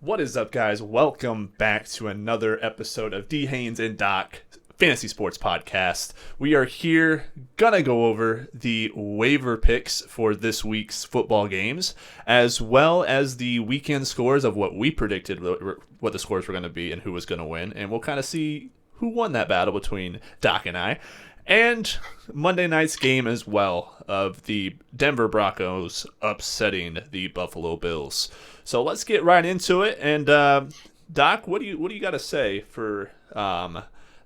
What is up, guys? Welcome back to another episode of D. Haynes and Doc Fantasy Sports Podcast. We are here gonna go over the waiver picks for this week's football games, as well as the weekend scores of what we predicted, what the scores were going to be, and who was going to win. And we'll kind of see who won that battle between Doc and I. And Monday night's game as well of the Denver Broncos upsetting the Buffalo Bills. So let's get right into it. And Doc, what do you got to say for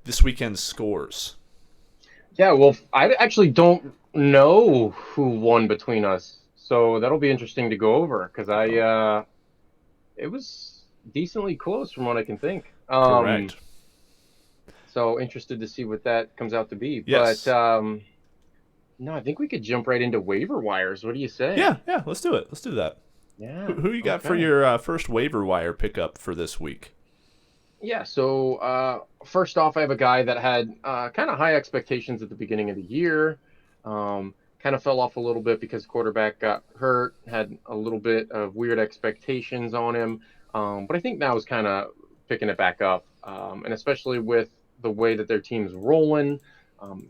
this weekend's scores? Yeah, well, I actually don't know who won between us, so that'll be interesting to go over because it was decently close from what I can think. Correct. So interested to see what that comes out to be. But Yes. no, I think we could jump right into waiver wires. What do you say? Yeah. Let's do it. Let's do that. Yeah. Who you got for Okay. your first waiver wire pickup for this week? Yeah. So first off, I have a guy that had kind of high expectations at the beginning of the year. Kind of fell off a little bit because quarterback got hurt, had a little bit of weird expectations on him. But I think now is kind of picking it back up. And especially with the way that their team's rolling,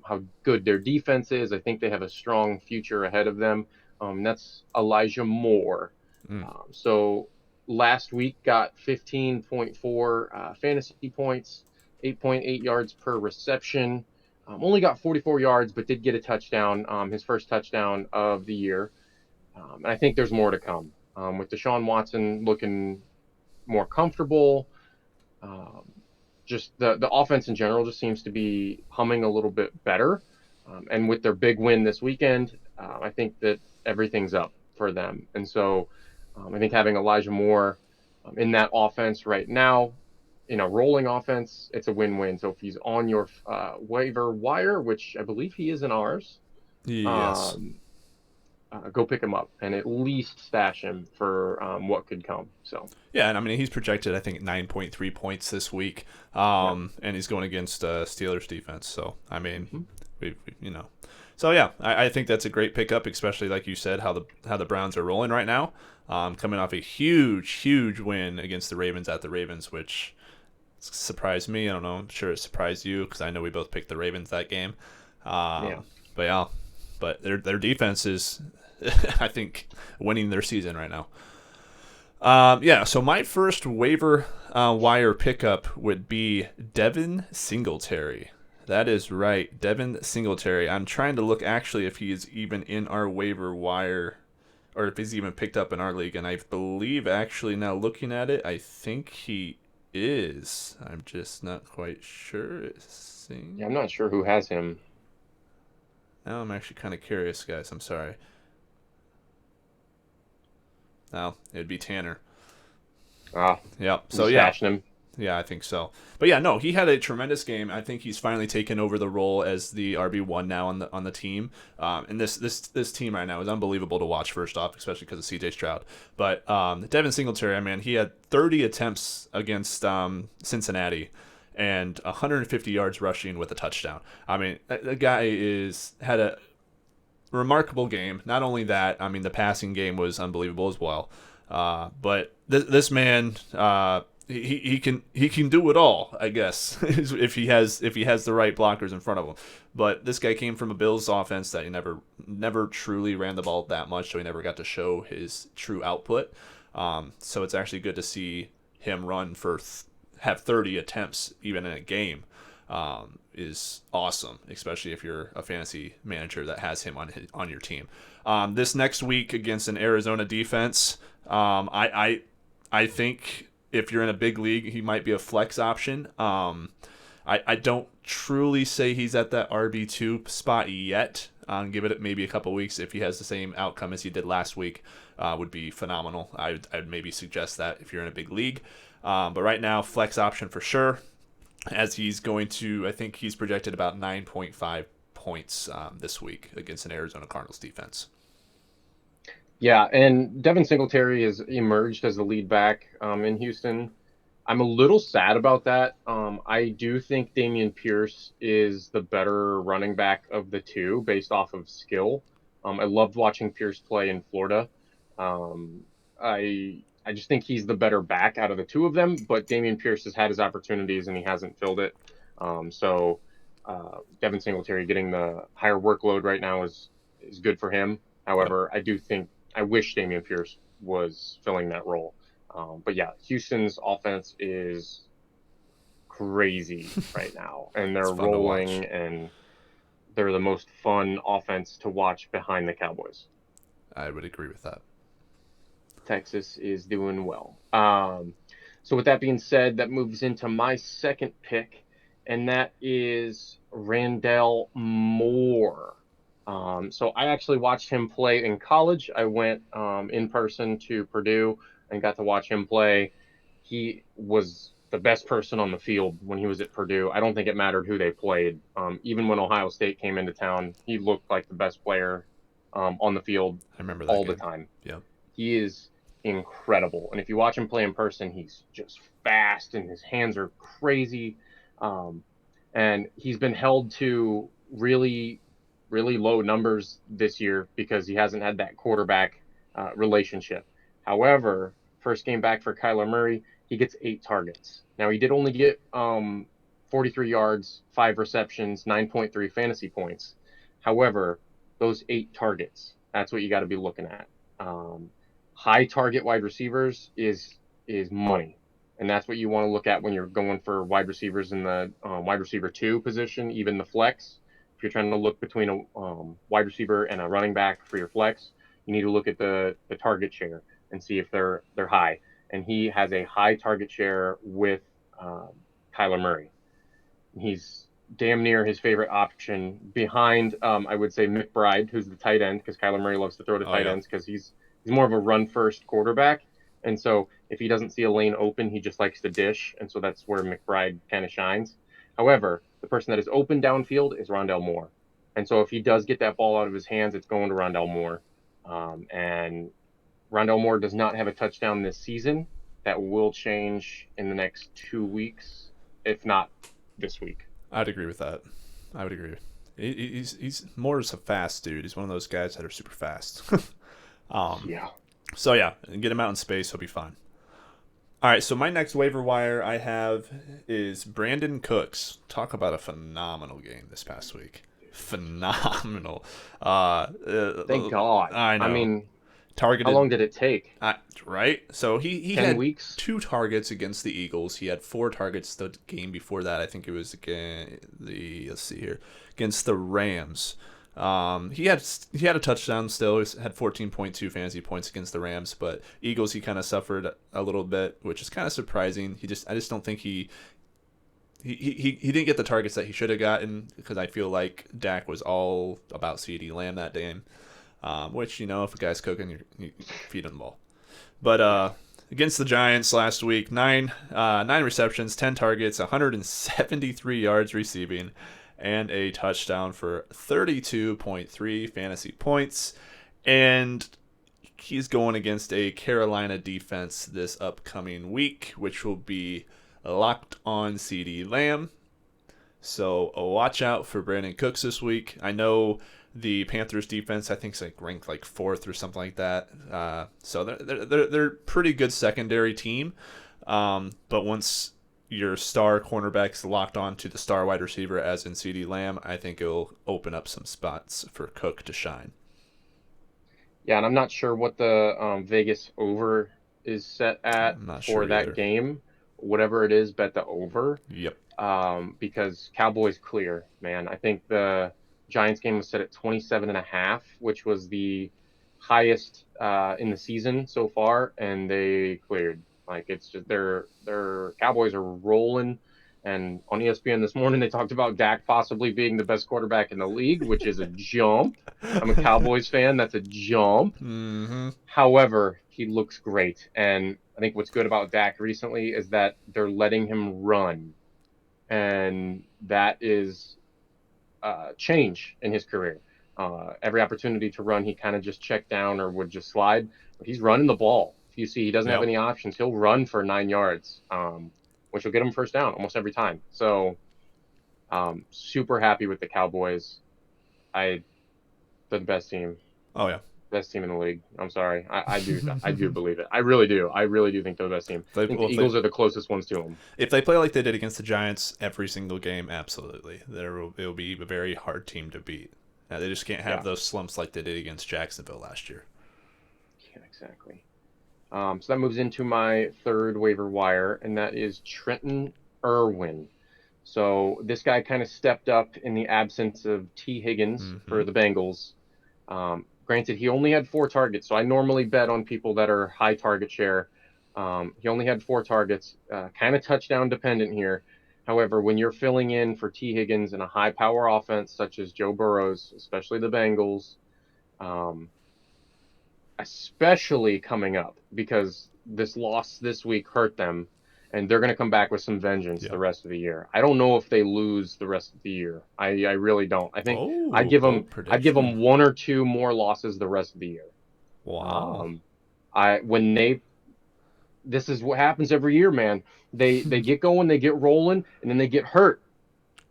how good their defense is, I think they have a strong future ahead of them. That's Elijah Moore. Mm. So last week got 15.4 fantasy points, 8.8 yards per reception. Only got 44 yards, but did get a touchdown, his first touchdown of the year. And I think there's more to come with Deshaun Watson looking more comfortable. Just the offense in general just seems to be humming a little bit better. And with their big win this weekend, I think that everything's up for them. And so I think having Elijah Moore in that offense right now, in a rolling offense, it's a win-win. So if he's on your waiver wire, which I believe he is in ours, Yes. um, go pick him up and at least stash him for what could come. So Yeah, and I mean he's projected I think 9.3 points this week, yeah. and he's going against Steelers defense. So I mean, Mhm. So yeah, I think that's a great pickup, especially like you said how the Browns are rolling right now, coming off a huge win against the Ravens at the Ravens, which surprised me. I don't know. I'm sure it surprised you because I know we both picked the Ravens that game. Yeah. But yeah, but their defense is, I think, winning their season right now. Yeah, so my first waiver wire pickup would be Devin Singletary. That is right, Devin Singletary. I'm trying to look actually if he is even in our waiver wire or if he's even picked up in our league. And I believe actually now looking at it, I think he is. I'm just not quite sure. Yeah, I'm not sure who has him. Now I'm actually kind of curious, guys. I'm sorry. No, it'd be Tanner. Ah, Yep. you So yeah, stashing him. yeah, I think so. But yeah, no, he had a tremendous game. I think he's finally taken over the role as the RB1 now on the team. And this team right now is unbelievable to watch. First off, especially because of C.J. Stroud. But Devin Singletary, I mean, he had 30 attempts against Cincinnati and 150 yards rushing with a touchdown. I mean, the guy had a remarkable game. Not only that, I mean, the passing game was unbelievable as well. But this man, he can do it all, I guess, if he has the right blockers in front of him. But this guy came from a Bills offense that he never truly ran the ball that much, so he never got to show his true output. So it's actually good to see him run have 30 attempts even in a game. Is awesome, especially if you're a fantasy manager that has him on your team. This next week against an Arizona defense, I think if you're in a big league, he might be a flex option. I don't truly say he's at that RB2 spot yet. Give it maybe a couple weeks. If he has the same outcome as he did last week, would be phenomenal. I'd maybe suggest that if you're in a big league. But right now, flex option for sure, as he's going to, I think he's projected about 9.5 points this week against an Arizona Cardinals defense. Yeah, and Devin Singletary has emerged as the lead back in Houston. I'm a little sad about that. I do think Dameon Pierce is the better running back of the two based off of skill. I loved watching Pierce play in Florida. I I just think he's the better back out of the two of them. But Dameon Pierce has had his opportunities and he hasn't filled it. So Devin Singletary getting the higher workload right now is good for him. Yep. However, I wish Dameon Pierce was filling that role. But yeah, Houston's offense is crazy right now, and It's they're fun to watch. rolling, and they're the most fun offense to watch behind the Cowboys. I would agree with that. Texas is doing well. So with that being said, that moves into my second pick, and that is Randall Moore. So I actually watched him play in college. I went in person to Purdue and got to watch him play. He was the best person on the field when he was at Purdue. I don't think it mattered who they played. Even when Ohio State came into town, he looked like the best player on the field I remember that all the game. time. Yep. He is incredible. And if you watch him play in person, he's just fast and his hands are crazy. Um, and he's been held to really, really low numbers this year because he hasn't had that quarterback relationship. However, first game back for Kyler Murray, he gets 8 targets. Now, he did only get 43 yards, 5 receptions, 9.3 fantasy points. However, those 8 targets, that's what you got to be looking at. Um, High target wide receivers is money, and that's what you want to look at when you're going for wide receivers in the wide receiver 2 position, even the flex. If you're trying to look between a wide receiver and a running back for your flex, you need to look at the target share and see if they're high. And he has a high target share with um, Kyler Murray. He's damn near his favorite option behind, I would say, McBride, who's the tight end, because Kyler Murray loves to throw to Oh tight yeah. ends because he's more of a run first quarterback. And so if he doesn't see a lane open, he just likes to dish. And so that's where McBride kind of shines. However, the person that is open downfield is Rondell Moore. And so if he does get that ball out of his hands, it's going to Rondell Moore. And Rondell Moore does not have a touchdown this season. That will change in the next 2 weeks, if not this week. I'd agree with that. I would agree. He's more as a fast dude. He's one of those guys that are super fast. um, Yeah. so yeah, get him out in space, he'll be fine. All right, so my next waiver wire I have is Brandon Cooks. Talk about a phenomenal game this past week. Phenomenal. Thank God. I I know. mean, how Targeted long did it take? right? So he 10 had weeks? 2 targets against the Eagles. He had 4 targets the game before that. I think it was let's see here, against the Rams. He had a touchdown still. He had 14.2 fantasy points against the Rams, but Eagles he kind of suffered a little bit, which is kind of surprising. I just don't think he didn't get the targets that he should have gotten because I feel like Dak was all about CeeDee Lamb that game. Which, if a guy's cooking, you feed him the ball. But against the Giants last week, nine receptions, 10 targets, 173 yards receiving, and a touchdown for 32.3 fantasy points. And he's going against a Carolina defense this upcoming week, which will be locked on CeeDee Lamb. So watch out for Brandon Cooks this week. I know the Panthers defense, I think, is ranked fourth or something like that. So they're pretty good secondary team. But once your star cornerback's locked on to the star wide receiver, as in CeeDee Lamb, I think it'll open up some spots for Cook to shine. Yeah, and I'm not sure what the Vegas over is set at I'm not for sure that either. game. Whatever it is, bet the over. Yep. Because Cowboys clear, man. I think the Giants game was set at 27.5, which was the highest in the season so far, and they cleared. Like it's just their Cowboys are rolling. And on ESPN this morning, they talked about Dak possibly being the best quarterback in the league, which is a jump. I'm a Cowboys fan. That's a jump. Mm-hmm. However, he looks great. And I think what's good about Dak recently is that they're letting him run. And that is change in his career. Every opportunity to run, he kind of just checked down or would just slide. But he's running the ball. If you see he doesn't have Yep. any options, he'll run for 9 yards, which will get him first down almost every time. So super happy with the Cowboys. They're the best team. Oh yeah. Best team in the league. I'm sorry. I do believe it. I really do. I really do think they're the best team. I think the Eagles are the closest ones to them. If they play like they did against the Giants every single game, absolutely, it will be a very hard team to beat. They just can't have those slumps like they did against Jacksonville last year. Yeah, exactly. So that moves into my third waiver wire, and that is Trenton Irwin. So this guy kind of stepped up in the absence of T. Higgins for the Bengals. Granted, he only had 4 targets, so I normally bet on people that are high target share. He only had 4 targets, kind of touchdown dependent here. However, when you're filling in for T. Higgins in a high power offense such as Joe Burrow's, especially the Bengals, um, especially coming up because this loss this week hurt them, and they're going to come back with some vengeance the rest of the year. I don't know if they lose the rest of the year. I really don't. I think I'd give them 1 or 2 more losses the rest of the year. Wow. This is what happens every year, man. They get going, they get rolling, and then they get hurt.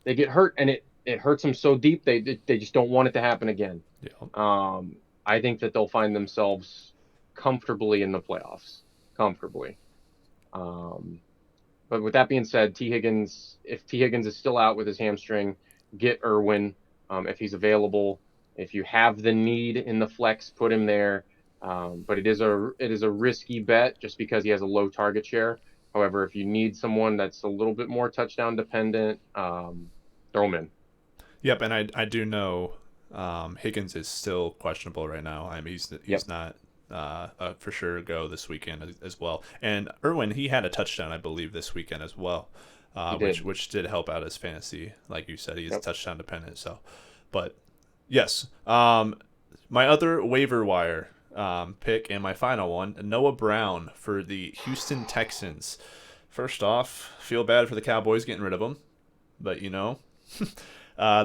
They get hurt, and it hurts them so deep they just don't want it to happen again. Yeah. I think that they'll find themselves comfortably in the playoffs. Comfortably. But with that being said, if T. Higgins is still out with his hamstring, get Irwin if he's available. If you have the need in the flex, put him there. But it is a risky bet just because he has a low target share. However, if you need someone that's a little bit more touchdown dependent, throw him in. Yep, and I do know Higgins is still questionable right now. I mean, he's not for sure go this weekend as well. And Irwin, he had a touchdown, I believe, this weekend as well, which did help out his fantasy. Like you said, he's touchdown dependent. So, but yes, my other waiver wire pick and my final one, Noah Brown for the Houston Texans. First off, feel bad for the Cowboys getting rid of him, but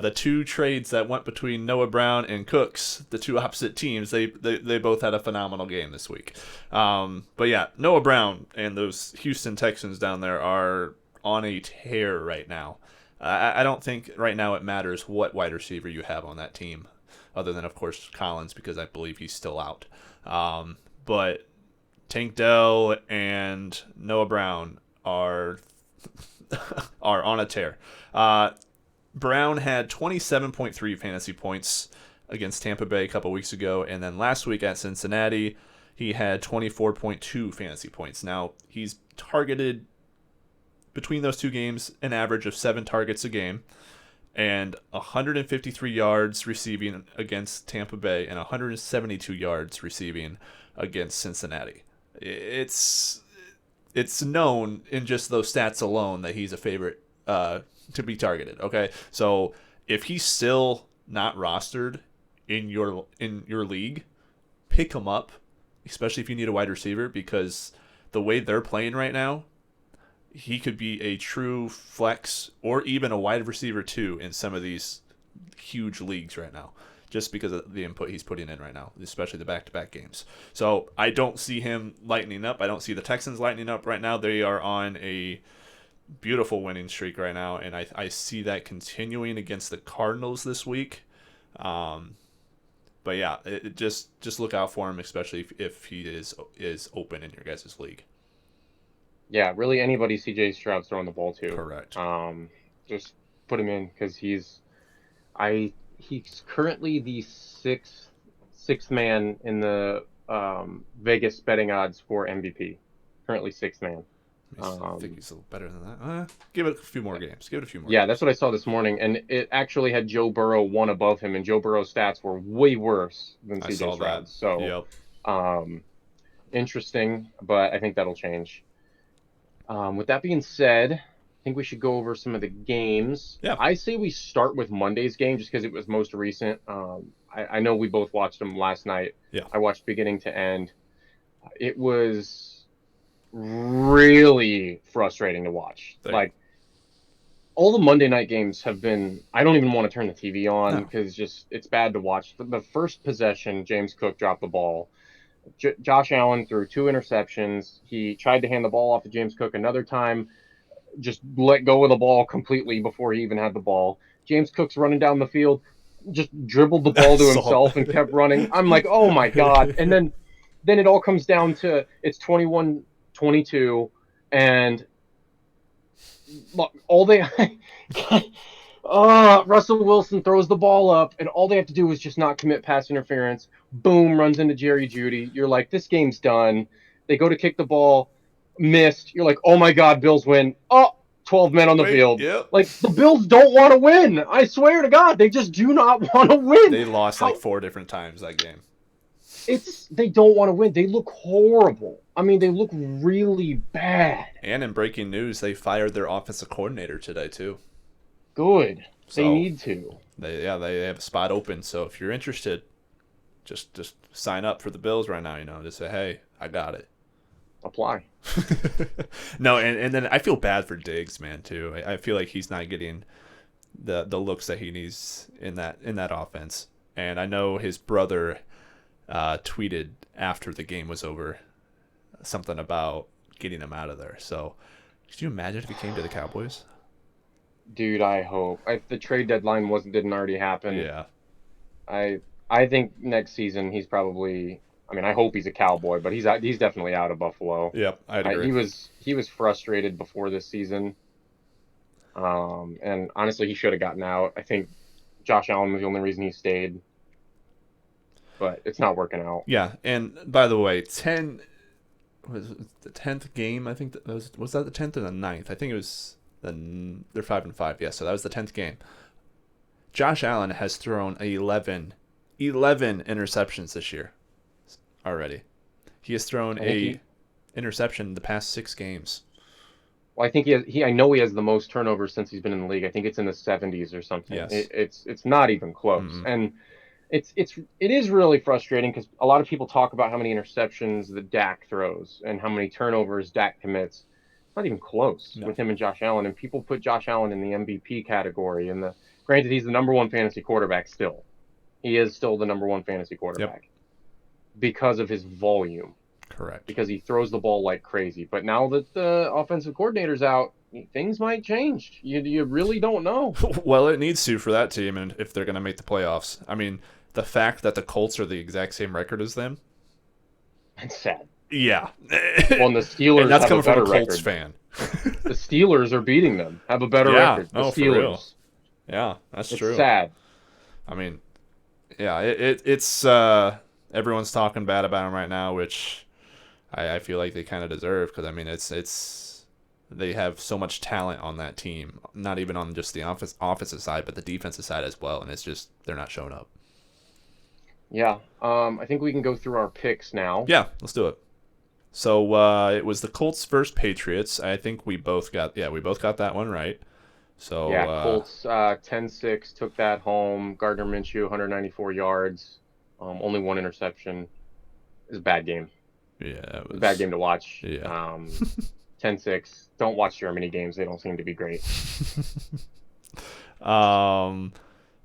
the 2 trades that went between Noah Brown and Cooks, the 2 opposite teams, they both had a phenomenal game this week. But yeah, Noah Brown and those Houston Texans down there are on a tear right now. I don't think right now it matters what wide receiver you have on that team, other than, of course, Collins, because I believe he's still out. But Tank Dell and Noah Brown are on a tear. Brown had 27.3 fantasy points against Tampa Bay a couple weeks ago, and then last week at Cincinnati, he had 24.2 fantasy points. Now, he's targeted between those 2 games an average of 7 targets a game, and 153 yards receiving against Tampa Bay and 172 yards receiving against Cincinnati. It's known in just those stats alone that he's a favorite to be targeted. Okay, so if he's still not rostered in your league, pick him up, especially if you need a wide receiver, because the way they're playing right now, he could be a true flex or even a wide receiver too in some of these huge leagues right now, just because of the input he's putting in right now, especially the back-to-back games. So I don't see him lightening up. I don't see the Texans lightening up right now. They are on a beautiful winning streak right now, and I see that continuing against the Cardinals this week. But yeah, just look out for him, especially if he is open in your guys' league. Yeah, really anybody CJ Stroud's throwing the ball to. Correct. Just put him in because he's currently the sixth man in the Vegas betting odds for MVP. Currently 6th man. I think he's a little better than that. Give it a few more games. Yeah, that's what I saw this morning, and it actually had Joe Burrow 1 above him, and Joe Burrow's stats were way worse than CJ Stroud. So, interesting, but I think that'll change. With that being said, I think we should go over some of the games. Yeah. I say we start with Monday's game just because it was most recent. I know we both watched them last night. Yeah. I watched beginning to end. It was really frustrating to watch. Like, all the Monday night games have been, I don't even want to turn the TV on because it's bad to watch. The first possession, James Cook dropped the ball. Josh Allen threw 2 interceptions. He tried to hand the ball off to James Cook another time, just let go of the ball completely before he even had the ball. James Cook's running down the field. just dribbled the ball to Saw himself and kept running. I'm like, oh my god! And that. then it all comes down to it's 21-22, and look, all they Russell Wilson throws the ball up, and all they have to do is just not commit pass interference. Boom, runs into Jerry Jeudy. You're like, this game's done. They go to kick the ball, missed. You're like, oh my God, Bills win. Oh, 12 men on the Wait, field. yep. Like, the Bills don't want to win. I swear to God, they just do not want to win. They lost like How 4 different times that game. they don't want to win. They look horrible. I mean, they look really bad. And in breaking news, they fired their offensive coordinator today too. Good. They So need to. they have a spot open. So if you're interested, just sign up for the Bills right now. Just say, hey, I got it. Apply. No, and then I feel bad for Diggs, man, too. I feel like he's not getting the looks that he needs in that offense. And I know his brother tweeted after the game was over something about getting him out of there. So could you imagine if he came to the Cowboys? Dude, I hope. If the trade deadline didn't already happen, Yeah. I think next season he's probably. I mean, I hope he's a Cowboy, but he's definitely out of Buffalo. Yep, I'd agree. He was frustrated before this season, and honestly, he should have gotten out. I think Josh Allen was the only reason he stayed, but it's not working out. Yeah, and by the way, was it the 10th game. I think that was that the 10th or the 9th? I think it was. They're 5-5. Yeah, so that was the 10th game. Josh Allen has thrown 11 interceptions this year already. He has thrown interception the past 6 games. Well, I think I know he has the most turnovers since he's been in the league. I think it's in the 70s or something. Yes. It's not even close. Mm-hmm. And it is really frustrating because a lot of people talk about how many interceptions that Dak throws and how many turnovers Dak commits. Not even close with him and Josh Allen. And people put Josh Allen in the MVP category. And granted, he's the number 1 fantasy quarterback still. He is still the number 1 fantasy quarterback because of his volume. Correct. Because he throws the ball like crazy. But now that the offensive coordinator's out, things might change. You really don't know. Well, it needs to for that team, and if they're going to make the playoffs. I mean, the fact that the Colts are the exact same record as them. It's sad. Yeah. Well, and the Steelers and that's have coming a better from a Colts record. fan. The Steelers are beating them. Have a better record. The Steelers. For real. Yeah, that's it's true. It's sad. I mean, yeah, it's everyone's talking bad about him right now, which I feel like they kind of deserve because I mean it's they have so much talent on that team, not even on just the offensive side, but the defensive side as well, and it's just they're not showing up. Yeah, I think we can go through our picks now. Yeah, let's do it. So it was the Colts versus Patriots. I think we both got that one right. So yeah, Colts 10-6 took that home. Gardner Minshew 194 yards, only 1 interception. It was a bad game. Yeah, it was a bad game to watch. Yeah. 10-6. Don't watch Germany games. They don't seem to be great.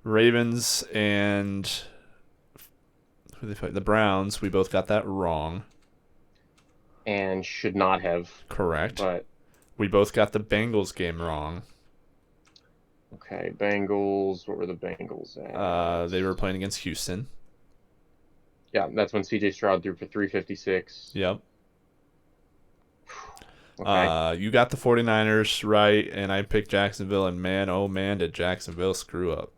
Ravens and who they fight? The Browns. We both got that wrong. And should not have. Correct. But we both got the Bengals game wrong. Okay, Bengals. What were the Bengals at? They were playing against Houston. Yeah, that's when C.J. Stroud threw for 356. Yep. Okay. You got the 49ers right, and I picked Jacksonville, and man, oh man, did Jacksonville screw up.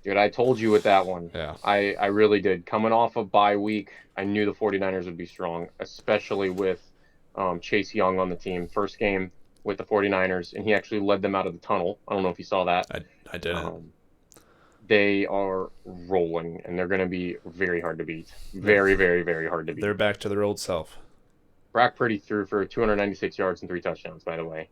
Dude, I told you with that one. Yeah. I really did. Coming off a bye week, I knew the 49ers would be strong, especially with Chase Young on the team. First game with the 49ers, and he actually led them out of the tunnel. I don't know if you saw that. I didn't. They are rolling, and they're going to be very hard to beat. Very, very, very hard to beat. They're back to their old self. Brock Purdy threw for 296 yards and 3 touchdowns, by the way.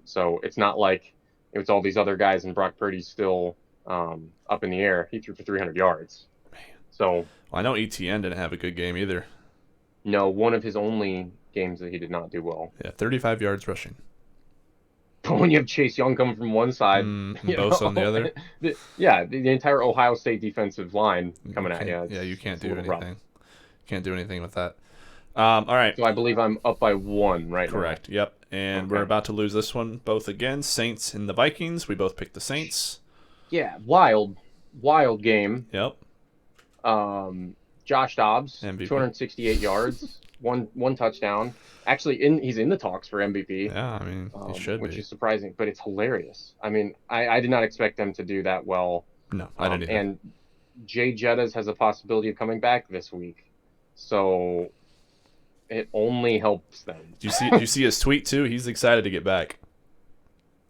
So it's not like it was all these other guys, and Brock Purdy's still up in the air. He threw for 300 yards. Man. So well, I know ETN didn't have a good game either. No, one of his only games that he did not do well. Yeah, 35 yards rushing. But when you have Chase Young coming from one side, Bosa on the other. The entire Ohio State defensive line coming at you. Yeah, you can't do anything. Rough. Can't do anything with that. All right. So I believe I'm up by 1 right now. Correct. Yep. And we're about to lose this one both again. Saints and the Vikings. We both picked the Saints. Yeah, wild. wild game. Yep. Um, Josh Dobbs, MVP. 268 yards, one touchdown. Actually, he's in the talks for MVP, Yeah, I mean, he should which be. is surprising, but it's hilarious. I mean, I did not expect them to do that well. No, I didn't either. And Jay Jettas has a possibility of coming back this week, so it only helps them. Do you see his tweet too? He's excited to get back.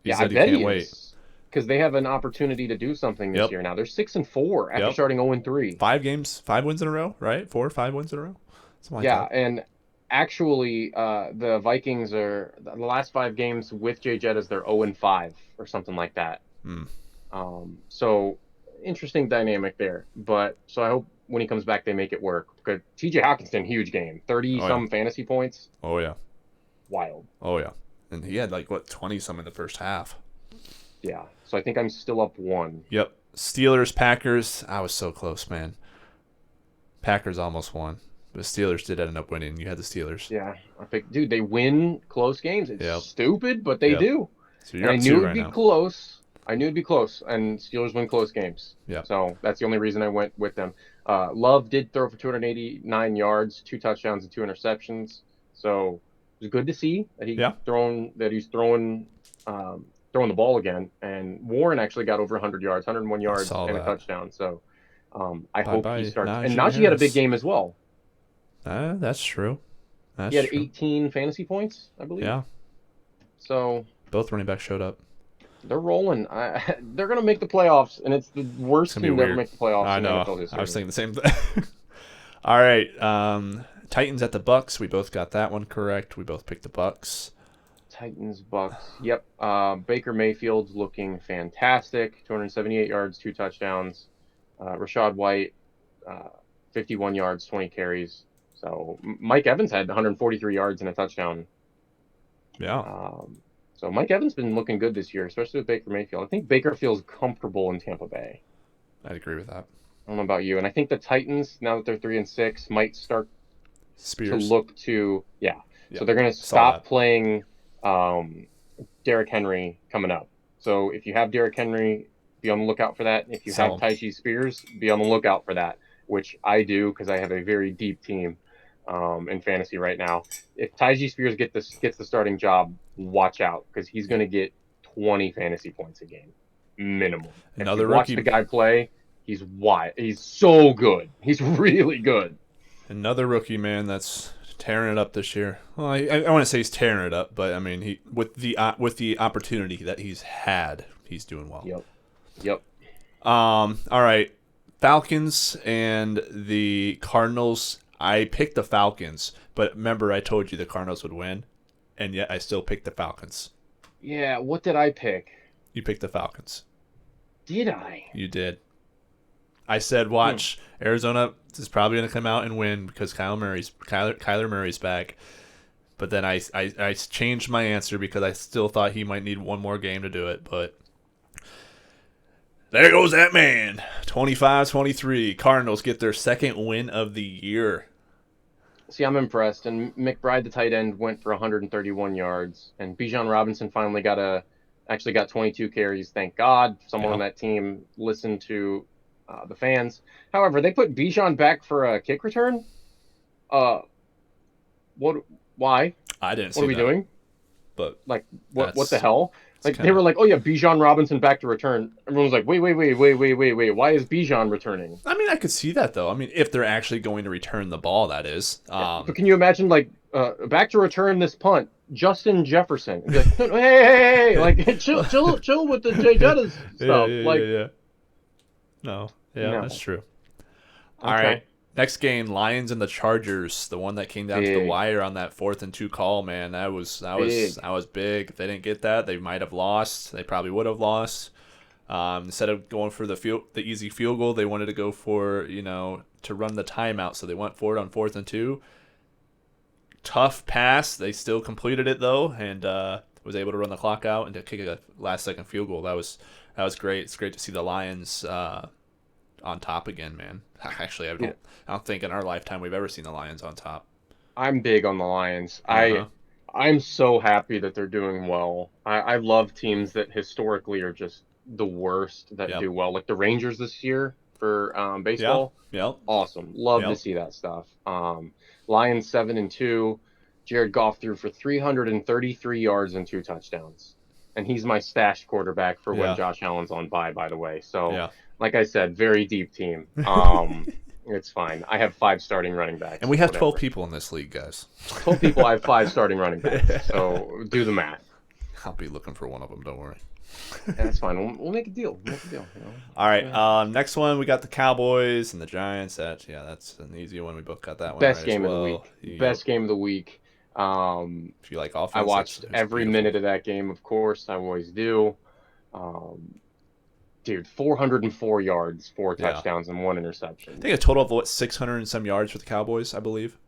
He Yeah, I said he bet can't he wait. is, because they have an opportunity to do something this Yep. year now. They're 6-4 after Yep. starting 0-3. 5 games, 5 wins in a row, right? 4 or 5 wins in a row, something like Yeah, that. and actually, the Vikings are the last 5 games with Jay Jettas, they're 0-5 or something like that. Hmm. So interesting dynamic there. But so I hope when he comes back they make it work. Because TJ Hawkinson, huge game, 30 Oh yeah. some fantasy points, Oh yeah. wild. Oh yeah. And he had like what 20 some in the first half. Yeah. So I think I'm still up 1. Yep. Steelers, Packers. I was so close, man. Packers almost won. The Steelers did end up winning. You had the Steelers. Yeah, I picked, dude. They win close games. It's Yep. stupid, but they Yep. do. So And you're I up knew 2 it'd right be now. close. I knew it'd be close, and Steelers win close games. Yep. So that's the only reason I went with them. Love did throw for 289 yards, 2 touchdowns, and 2 interceptions. So it was good to see that Yeah. he's throwing throwing the ball again. And Warren actually got over 100 yards, 101 yards, saw and a that. touchdown. So I hope Bye-bye, he starts. And Najee Najee had a big Harris. game as well. That's true. That's He had true. 18 fantasy points, I believe. Yeah. So Both running backs showed up. they're rolling. They're going to make the playoffs, and it's the worst It's gonna be team to ever weird. make the playoffs I in know. NFL history. I was thinking the same thing. All right. Titans at the Bucks. We both got that one correct. We both picked the Bucks. Titans, Bucks. Yep. Baker Mayfield's looking fantastic. 278 yards, 2 touchdowns. Rashad White, 51 yards, 20 carries. So Mike Evans had 143 yards and a touchdown. Yeah. So Mike Evans been looking good this year, especially with Baker Mayfield. I think Baker feels comfortable in Tampa Bay. I'd agree with that. I don't know about you. And I think the Titans, now that they're 3-6, might start Spears. to look to Yeah. So they're going to Saw stop that. playing Derrick Henry coming up. So if you have Derrick Henry, be on the lookout for that. If you Sell have him. Tyjae Spears, be on the lookout for that, which I do because I have a very deep team in fantasy right now. If Tyjae Spears gets the starting job, watch out because he's going to get 20 fantasy points a game minimum. Another if you watch rookie. the guy play, he's so good. He's really good. Another rookie, man, that's tearing it up this year. Well, I want to say he's tearing it up, but I mean, he with the opportunity that he's had, he's doing well. Yep. All right, Falcons and the Cardinals. I picked the Falcons, but remember I told you the Cardinals would win, and yet I still picked the Falcons. Yeah, what did I pick? You picked the Falcons. Did I? You did. I said, watch, Arizona is probably going to come out and win because Kyler Murray's back. But then I changed my answer because I still thought he might need one more game to do it. But there goes that man. 25-23. Cardinals get their second win of the year. See, I'm impressed. And McBride, the tight end, went for 131 yards. And Bijan Robinson finally got 22 carries. Thank God. Someone on that team listened to the fans. However, they put Bijan back for a kick return. What? Why? I didn't see What are we that, doing? but Like, what the that's- hell? Like, kinda- they were like, oh yeah, Bijan Robinson back to return. Everyone was like, wait. Why is Bijan returning? I mean, I could see that though. I mean, if they're actually going to return the ball, that is. But can you imagine, like, back to return this punt, Justin Jefferson? And be like, hey, like, chill with the Jay Jettas stuff. Yeah. No, No. that's true. Okay. All right, next game, Lions and the Chargers. The one that came down to the Big. wire on that 4th and 2 call, man. That was big. If they didn't get that, they might have lost. They probably would have lost. Instead of going for the easy field goal, they wanted to go for to run the timeout. So they went for it on 4th and 2. Tough pass. They still completed it though, and was able to run the clock out and to kick a last-second field goal. That was great. It's great to see the Lions on top again, man. Actually, I don't think in our lifetime we've ever seen the Lions on top. I'm big on the Lions. Uh-huh. I'm so happy that they're doing well. I love teams that historically are just the worst that Yep. do well. Like the Rangers this year for Yeah. baseball, Yep. awesome. Love to Yep. see that stuff. Lions 7-2. Jared Goff threw for 333 yards and 2 touchdowns, and he's my stashed quarterback for when Yeah. Josh Allen's on bye. By the way, so Yeah. like I said, very deep team. It's fine. I have 5 starting running And backs. we have 12 Whatever. people in this league, guys. 12 people. I have 5 starting running backs. So do the math. I'll be looking for one of them. Don't worry. That's fine. We'll make a deal. We'll make a deal. All right. Next one, we got the Cowboys and the Giants. That's an easy one. We both got that one Best right game as of the well. week. Best game of the week. If you like offense, I watched it's every beautiful. minute of that game, of course. I always do. Dude, 404 yards, 4 Yeah. touchdowns, and 1 interception. I think a total of 600 and some yards for the Cowboys, I believe.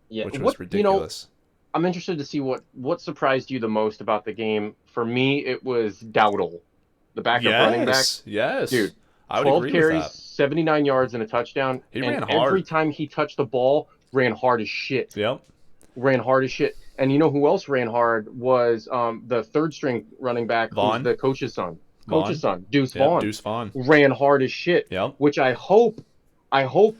Yeah, which was ridiculous. I'm interested to see what surprised you the most about the game. For me, it was Dowdle, the backup running back. Yes. Dude, I would 12 agree carries, with that. 79 yards, and a touchdown. He and ran every hard. time he touched the ball, ran hard as shit. Yep. Ran hard as shit. And you know who else ran hard was the third string running back, Vaughn. who's the coach's son. Deuce Yep, Vaughn. Deuce Vaughn. Ran hard as shit. Yep. Which I hope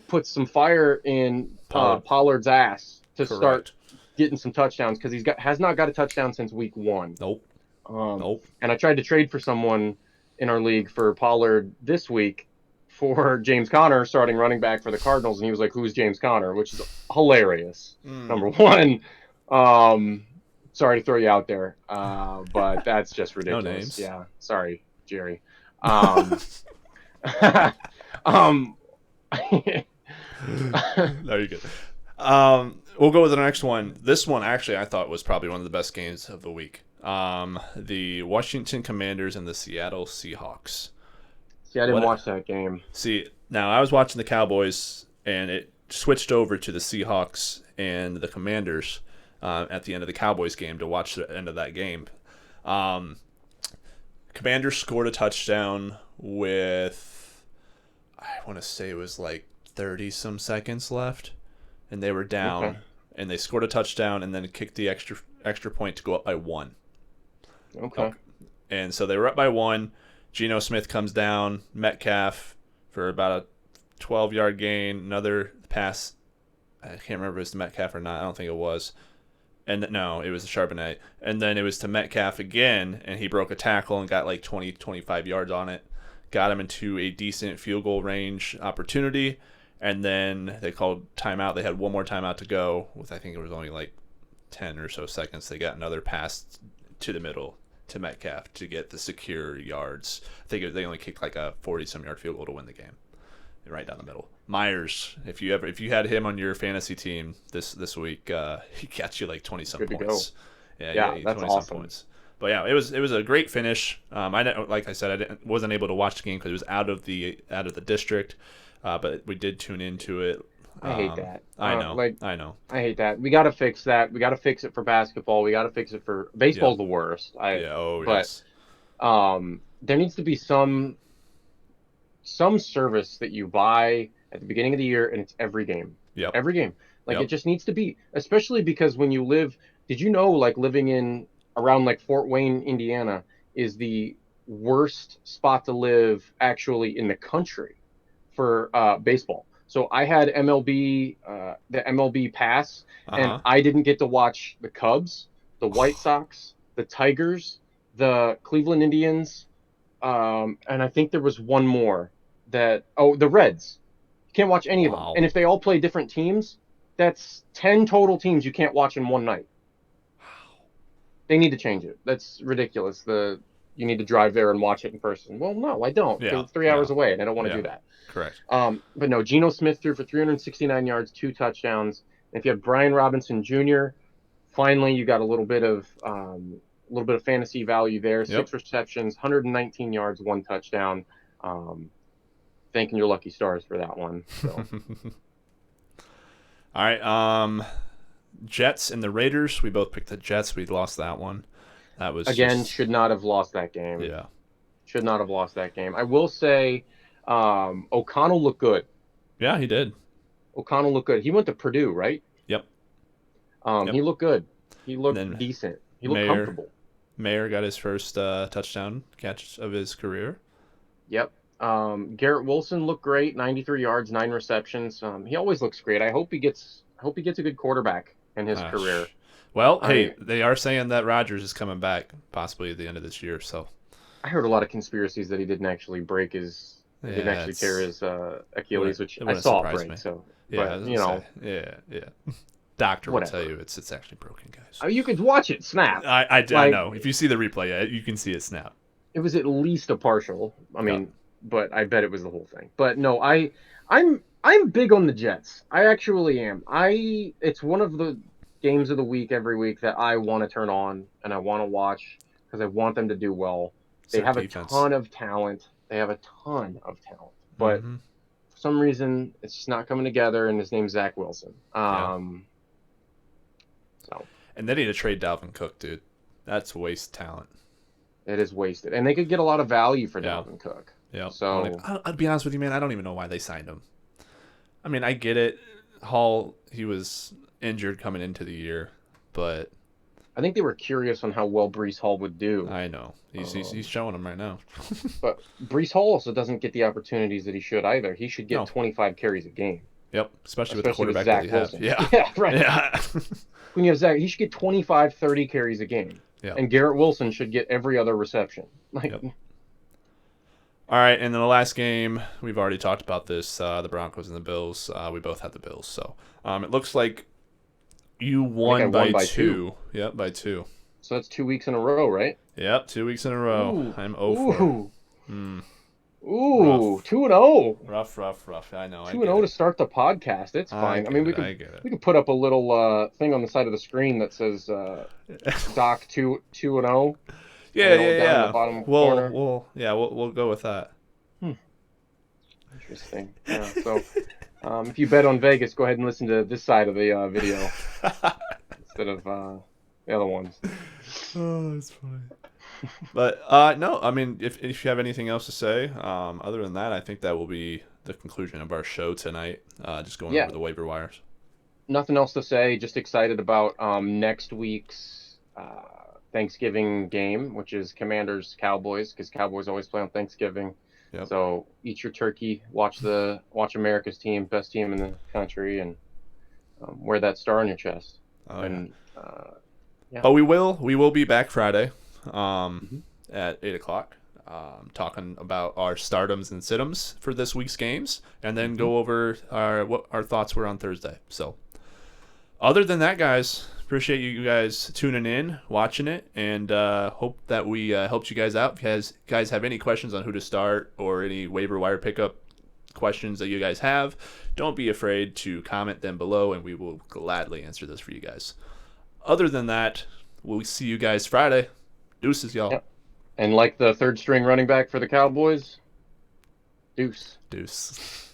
puts some fire in Pollard's ass to start getting some touchdowns, because has not got a touchdown since week 1. Nope. Nope. And I tried to trade for someone in our league for Pollard this week for James Conner, starting running back for the Cardinals, and he was like, "Who's James Conner?" Which is hilarious. Number one. Sorry to throw you out there, but that's just ridiculous. No names. Yeah, sorry, Jerry. No, you're good. We'll go with the next one. This one, actually, I thought was probably one of the best games of the week. The Washington Commanders and the Seattle Seahawks. See, I didn't watch that game. See, now I was watching the Cowboys, and it switched over to the Seahawks and the Commanders at the end of the Cowboys game to watch the end of that game. Commanders scored a touchdown with, I want to say it was like 30-some seconds left, and they were down. Okay. And they scored a touchdown and then kicked the extra point to go up by 1. Okay. And so they were up by 1. Geno Smith comes down, Metcalf for about a 12-yard gain, another pass. I can't remember if it was to Metcalf or not. I don't think it was. And no, it was to Charbonnet. And then it was to Metcalf again, and he broke a tackle and got like 20, 25 yards on it. Got him into a decent field goal range opportunity. And then they called timeout. They had one more timeout to go with, I think it was only like 10 or so seconds. They got another pass to the middle to Metcalf to get the secure yards. I think they only kicked like a 40-some yard field goal to win the game. Right down the middle. Myers, if you had him on your fantasy team this week, he got you like 20-some points. Yeah, that's awesome. Points. But yeah, it was a great finish. Like I said, I wasn't able to watch the game because it was out of the district. But we did tune into it. I hate that. I know. I hate that. We got to fix that. We got to fix it for basketball. We got to fix it for baseball's the worst. Yes. There needs to be some service that you buy at the beginning of the year, and it's every game. Yep. Every game. It just needs to be, especially because when you live, did you know, like, living in around like Fort Wayne, Indiana is the worst spot to live actually in the country for baseball. So I had the MLB pass, and I didn't get to watch the Cubs, the White Sox, the Tigers, the Cleveland Indians, and I think there was one more the Reds. You can't watch any of them. And if they all play different teams, that's 10 total teams you can't watch in one night. They need to change it. That's ridiculous. You need to drive there and watch it in person. Well, no, I don't. Yeah. It's 3 hours away, and I don't want to do that. Correct. But no, Geno Smith threw for 369 yards, 2 touchdowns. And if you have Brian Robinson Jr., finally you got a little bit of fantasy value there. 6 receptions, 119 yards, 1 touchdown. Thanking your lucky stars for that one. So. All right. Jets and the Raiders. We both picked the Jets. We lost that one. That was should not have lost that game. Yeah. Should not have lost that game. I will say O'Connell looked good. Yeah, he did. O'Connell looked good. He went to Purdue, right? Yep. He looked good. He looked decent. He looked comfortable. Mayer got his first touchdown catch of his career. Yep. Garrett Wilson looked great, 93 yards, 9 receptions. He always looks great. I hope he gets a good quarterback in his career. Well, hey, I they are saying that Rodgers is coming back possibly at the end of this year. So I heard a lot of conspiracies that he didn't yeah, actually tear his Achilles, which it I wouldn't saw it surprise break. me. So, Yeah, I but was gonna say, yeah. Doctor will tell whatever. you it's actually broken, guys. I mean, you could watch it snap. I Like know. If you see the replay, yeah, you can see it snap. it was at least a partial. I Yep. mean, but I bet it was the whole thing. But no, I'm big on the Jets. I actually am. It's one of the games of the week every week that I want to turn on and I want to watch because I want them to do well. It's They their have a defense. ton of talent. They have a ton of talent, but Mm-hmm. for some reason it's just not coming together. And his name's Zach Wilson. Yeah. So And they need to trade Dalvin Cook, dude. That's waste talent. it is wasted, and they could get a lot of value for Yeah. Dalvin Cook. Yeah. So I'll be honest with you, man. I don't even know why they signed him. I mean, I get it. Hall, he was injured coming into the year, but I think they were curious on how well Brees Hall would do. I know he's showing them right now. But Brees Hall also doesn't get the opportunities that he should either. He should get No. 25 carries a game. Yep, especially with the Especially with quarterback Zach that they have. Wilson. Yeah. Yeah, right. Yeah. When you have Zach, he should get 25, 30 carries a game. Yeah. And Garrett Wilson should get every other reception. Like, Yep. All right, and then the last game, we've already talked about this, the Broncos and the Bills. We both had the Bills, so it looks like you won by two. Yep, by 2. So that's 2 weeks in a row, right? Yep, 2 weeks in a row. Ooh. I'm 0 for. Ooh. Mm, Ooh, rough. 2-0. Rough. I know. 2-0 to start the podcast. It's fine. I mean, we get it. could put up a little thing on the side of the screen that says Doc 2-0. Yeah. down in the bottom corner. We'll go with that. Interesting. Yeah. So, if you bet on Vegas, go ahead and listen to this side of the video instead of the other ones. Oh, that's funny. But no, I mean, if you have anything else to say, other than that, I think that will be the conclusion of our show tonight. Just going over the waiver wires. Nothing else to say. Just excited about next week's Thanksgiving game, which is Commanders Cowboys, because Cowboys always play on Thanksgiving. Yep. So eat your turkey, watch America's team, best team in the country, and wear that star on your chest. Oh, and yeah. But we will be back Friday at 8:00, talking about our stardoms and situms for this week's games, and then go over what our thoughts were on Thursday. So other than that, guys, appreciate you guys tuning in, watching it, and hope that we helped you guys out. If you guys have any questions on who to start or any waiver wire pickup questions that you guys have, don't be afraid to comment them below, and we will gladly answer those for you guys. Other than that, we'll see you guys Friday. Deuces, y'all. Yep. And like the third string running back for the Cowboys, deuce. Deuce.